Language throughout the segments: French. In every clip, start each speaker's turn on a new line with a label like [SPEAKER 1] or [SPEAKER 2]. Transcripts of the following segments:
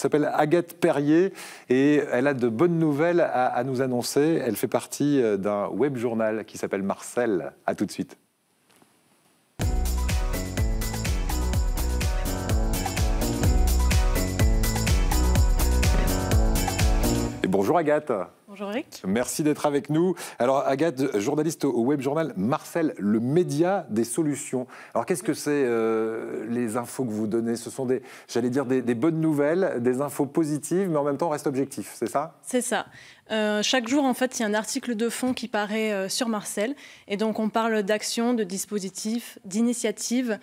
[SPEAKER 1] s'appelle Agathe Perrier et elle a de bonnes nouvelles à nous annoncer. Elle fait partie d'un web journal qui s'appelle Marcel. À tout de suite. Bonjour Agathe.
[SPEAKER 2] Bonjour Eric.
[SPEAKER 1] Merci d'être avec nous. Alors Agathe, journaliste au web journal Marcel, le média des solutions. Alors qu'est-ce que c'est les infos que vous donnez? Ce sont j'allais dire des bonnes nouvelles, des infos positives, mais en même temps on reste objectif, c'est ça?
[SPEAKER 2] C'est ça. Chaque jour, en fait, il y a un article de fond qui paraît sur Marcel. Et donc on parle d'actions, de dispositifs, d'initiatives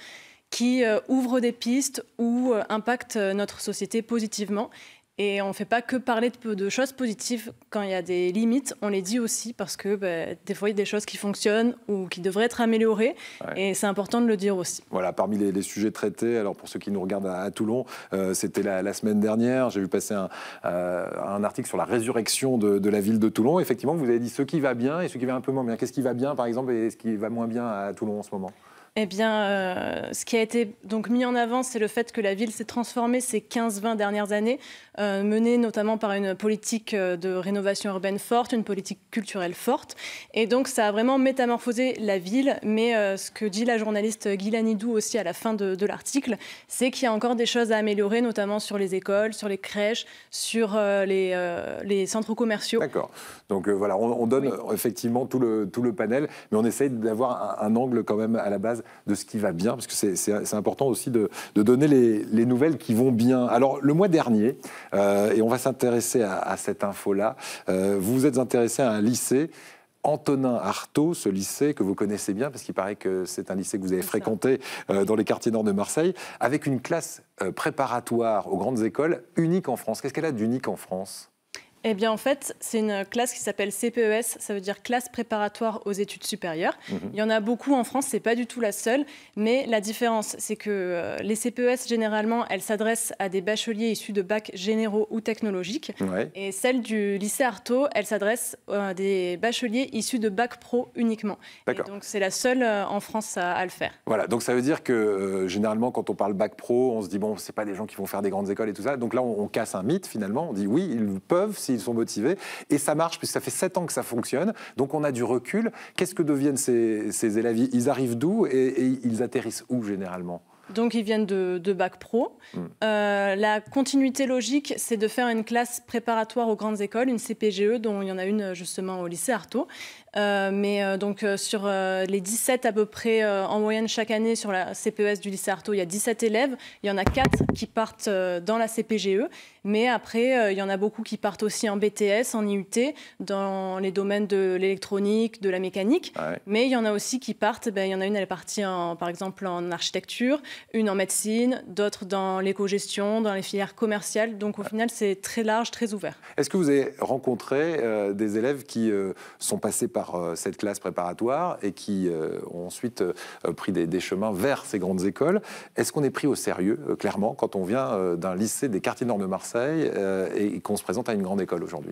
[SPEAKER 2] qui ouvrent des pistes ou impactent notre société positivement. Et on ne fait pas que parler de choses positives. Quand il y a des limites, on les dit aussi parce que des fois, il y a des choses qui fonctionnent ou qui devraient être améliorées. Ouais. Et c'est important de le dire aussi.
[SPEAKER 1] Voilà, parmi les sujets traités, alors pour ceux qui nous regardent à Toulon, c'était la semaine dernière, j'ai vu passer un article sur la résurrection de la ville de Toulon. Effectivement, vous avez dit ce qui va bien et ce qui va un peu moins bien. Qu'est-ce qui va bien, par exemple, et ce qui va moins bien à Toulon en ce moment?
[SPEAKER 2] Eh bien, ce qui a été donc mis en avant, c'est le fait que la ville s'est transformée ces 15-20 dernières années, menée notamment par une politique de rénovation urbaine forte, une politique culturelle forte. Et donc, ça a vraiment métamorphosé la ville. Mais ce que dit la journaliste Guylaine Idou aussi à la fin de l'article, c'est qu'il y a encore des choses à améliorer, notamment sur les écoles, sur les crèches, sur les centres commerciaux.
[SPEAKER 1] D'accord. Donc voilà, on donne effectivement tout le panel, mais on essaye d'avoir un angle quand même à la base de ce qui va bien, parce que c'est important aussi de donner les nouvelles qui vont bien. Alors, le mois dernier, et on va s'intéresser à cette info-là, vous vous êtes intéressé à un lycée, Antonin Artaud, ce lycée que vous connaissez bien, parce qu'il paraît que c'est un lycée que vous avez fréquenté dans les quartiers nord de Marseille, avec une classe préparatoire aux grandes écoles unique en France. Qu'est-ce qu'elle a d'unique en France ?
[SPEAKER 2] Eh bien, en fait, c'est une classe qui s'appelle CPES, ça veut dire classe préparatoire aux études supérieures. Il y en a beaucoup en France, c'est pas du tout la seule, mais la différence, c'est que les CPES, généralement, elles s'adressent à des bacheliers issus de bacs généraux ou technologiques, et celle du lycée Artaud, elle s'adresse à des bacheliers issus de bac pro uniquement. Et donc, c'est la seule en France à le faire.
[SPEAKER 1] Voilà, donc ça veut dire que généralement, quand on parle bac pro, on se dit, bon, c'est pas des gens qui vont faire des grandes écoles et tout ça. Donc là, on casse un mythe, finalement. On dit, oui, ils peuvent, ils sont motivés, et ça marche, puisque ça fait 7 ans que ça fonctionne, donc on a du recul. Qu'est-ce que deviennent ces élèves? Ils arrivent d'où et ils atterrissent où, généralement?
[SPEAKER 2] Donc, ils viennent de bac pro. La continuité logique, c'est de faire une classe préparatoire aux grandes écoles, une CPGE, dont il y en a une justement au lycée Artaud. Donc, sur les 17 à peu près en moyenne chaque année sur la CPES du lycée Artaud, il y a 17 élèves. Il y en a 4 qui partent dans la CPGE. Mais après, il y en a beaucoup qui partent aussi en BTS, en IUT, dans les domaines de l'électronique, de la mécanique. Mais il y en a aussi qui partent, il y en a une, elle est partie par exemple en architecture, une en médecine, d'autres dans l'éco-gestion, dans les filières commerciales. Donc au final, c'est très large, très ouvert.
[SPEAKER 1] Est-ce que vous avez rencontré des élèves qui sont passés par cette classe préparatoire et qui ont ensuite pris des chemins vers ces grandes écoles? Est-ce qu'on est pris au sérieux, clairement, quand on vient d'un lycée des quartiers nord de Marseille et qu'on se présente à une grande école aujourd'hui?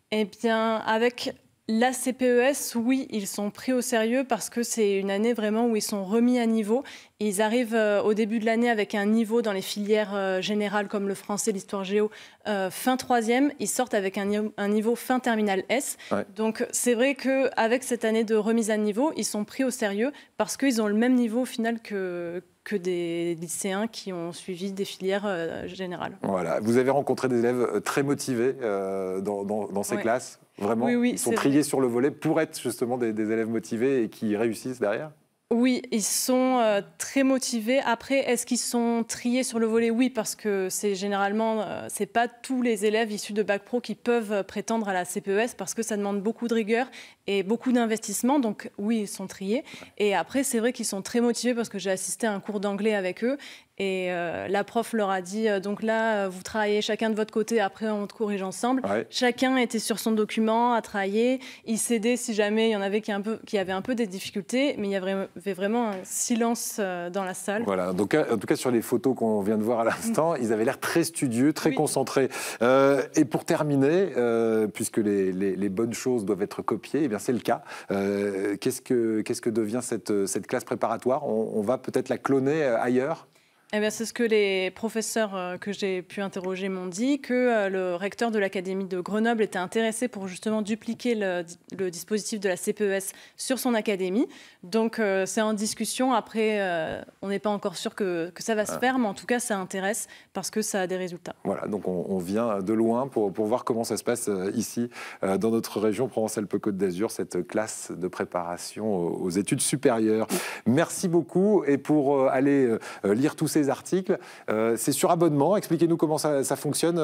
[SPEAKER 2] Eh bien, avec la CPES, oui, ils sont pris au sérieux parce que c'est une année vraiment où ils sont remis à niveau. Ils arrivent au début de l'année avec un niveau dans les filières générales comme le français, l'histoire géo, fin 3e. Ils sortent avec un niveau fin terminale S. Donc c'est vrai qu'avec cette année de remise à niveau, ils sont pris au sérieux parce qu'ils ont le même niveau au final que des lycéens qui ont suivi des filières générales.
[SPEAKER 1] Voilà. Vous avez rencontré des élèves très motivés dans ces classes? Vraiment,
[SPEAKER 2] oui,
[SPEAKER 1] ils sont triés sur le volet pour être justement des élèves motivés et qui réussissent derrière?
[SPEAKER 2] Oui, ils sont très motivés. Après, est-ce qu'ils sont triés sur le volet? Oui, parce que c'est généralement, c'est pas tous les élèves issus de bac pro qui peuvent prétendre à la CPES parce que ça demande beaucoup de rigueur et beaucoup d'investissement. Donc oui, ils sont triés. Et après, c'est vrai qu'ils sont très motivés parce que j'ai assisté à un cours d'anglais avec eux. Et la prof leur a dit, donc là, vous travaillez chacun de votre côté, après on te corrige ensemble. Chacun était sur son document, à travailler. Ils s'aidaient si jamais il y en avait qui avaient un peu des difficultés, mais il y avait vraiment un silence dans la salle.
[SPEAKER 1] Voilà, donc en tout cas sur les photos qu'on vient de voir à l'instant, ils avaient l'air très studieux, très concentrés. Et pour terminer, puisque les bonnes choses doivent être copiées, eh bien c'est le cas. Qu'est-ce que devient cette classe préparatoire? On va peut-être la cloner ailleurs?
[SPEAKER 2] Eh bien, c'est ce que les professeurs que j'ai pu interroger m'ont dit, que le recteur de l'Académie de Grenoble était intéressé pour justement dupliquer le dispositif de la CPES sur son académie. Donc, c'est en discussion. Après, on n'est pas encore sûr que ça va se faire, mais en tout cas, ça intéresse parce que ça a des résultats.
[SPEAKER 1] Voilà, donc on vient de loin pour voir comment ça se passe ici, dans notre région Provence-Alpes-Côte d'Azur, cette classe de préparation aux études supérieures. Merci beaucoup. Et pour aller lire tous ces articles, c'est sur abonnement. Expliquez-nous comment ça fonctionne.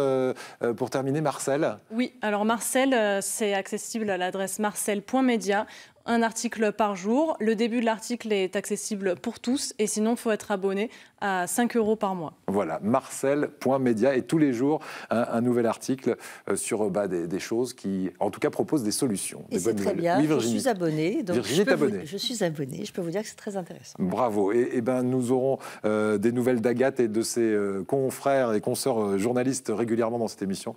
[SPEAKER 1] Pour terminer, Marcel.
[SPEAKER 2] Oui, alors Marcel, c'est accessible à l'adresse marcel.media. Un article par jour. Le début de l'article est accessible pour tous et sinon, il faut être abonné à 5 € par mois.
[SPEAKER 1] Voilà, marcel.media et tous les jours, un nouvel article sur des choses qui, en tout cas, proposent des solutions.
[SPEAKER 3] Et c'est très bien,
[SPEAKER 1] oui,
[SPEAKER 3] je suis abonnée. Donc
[SPEAKER 1] Virginie est abonnée.
[SPEAKER 3] Je suis abonnée, je peux vous dire que c'est très intéressant.
[SPEAKER 1] Bravo. Et ben, nous aurons des nouvelles d'Agathe et de ses confrères et consoeurs journalistes régulièrement dans cette émission,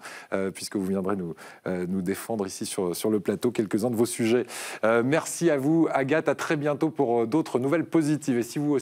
[SPEAKER 1] puisque vous viendrez nous défendre ici sur le plateau quelques-uns de vos sujets. Merci à vous, Agathe. À très bientôt pour d'autres nouvelles positives. Et si vous